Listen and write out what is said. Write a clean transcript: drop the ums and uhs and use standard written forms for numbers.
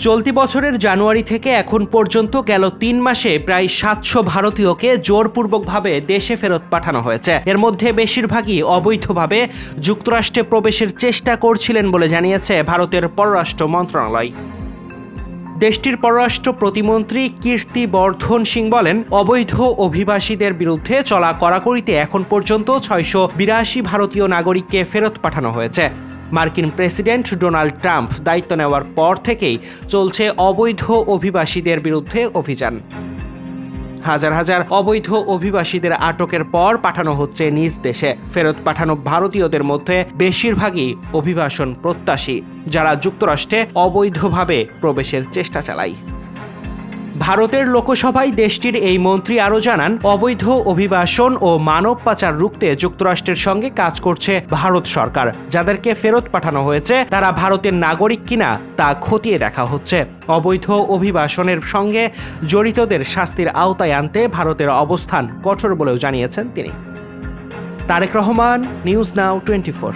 চলতি বছরের জানুয়ারি থেকে এখন পর্যন্ত গেল ৩ মাসে প্রায় ৭০০ ভারতীয়কে জোরপূর্বকভাবে দেশে ফেরত পাঠানো হয়েছে। এর মধ্যে বেশিরভাগই অবৈধভাবে যুক্তরাষ্ট্রে প্রবেশের চেষ্টা করছিলেন বলে জানিয়েছে ভারতের পররাষ্ট্র মন্ত্রণালয়। দেশটির পররাষ্ট্র প্রতিমন্ত্রী কীর্তি বর্ধন সিং বলেন, অবৈধ অভিবাসীদের বিরুদ্ধে চলা কড়াকড়িতে এখন পর্যন্ত ৬৮২ ভারতীয় নাগরিককে ফেরত পাঠানো হয়েছে। মার্কিন প্রেসিডেন্ট ডোনাল্ড ট্রাম্প দায়িত্ব নেওয়ার পর থেকেই চলছে অবৈধ অভিবাসীদের বিরুদ্ধে অভিযান। হাজার হাজার অবৈধ অভিবাসীদের আটকের পর পাঠানো হচ্ছে নিজ দেশে। ফেরত পাঠানো ভারতীয়দের মধ্যে বেশিরভাগই অভিবাসন প্রত্যাশী, যারা যুক্তরাষ্ট্রে অবৈধভাবে প্রবেশের চেষ্টা চালায়। ভারতের লোকসভায় দেশটির এই মন্ত্রী আরও জানান, অবৈধ অভিবাসন ও মানব পাচার রুখতে যুক্তরাষ্ট্রের সঙ্গে কাজ করছে ভারত সরকার। যাদেরকে ফেরত পাঠানো হয়েছে তারা ভারতের নাগরিক কিনা তা খতিয়ে দেখা হচ্ছে। অবৈধ অভিবাসনের সঙ্গে জড়িতদের শাস্তির আওতায় আনতে ভারতের অবস্থান কঠোর বলেও জানিয়েছেন তিনি। Tarique Rahman, news now 24।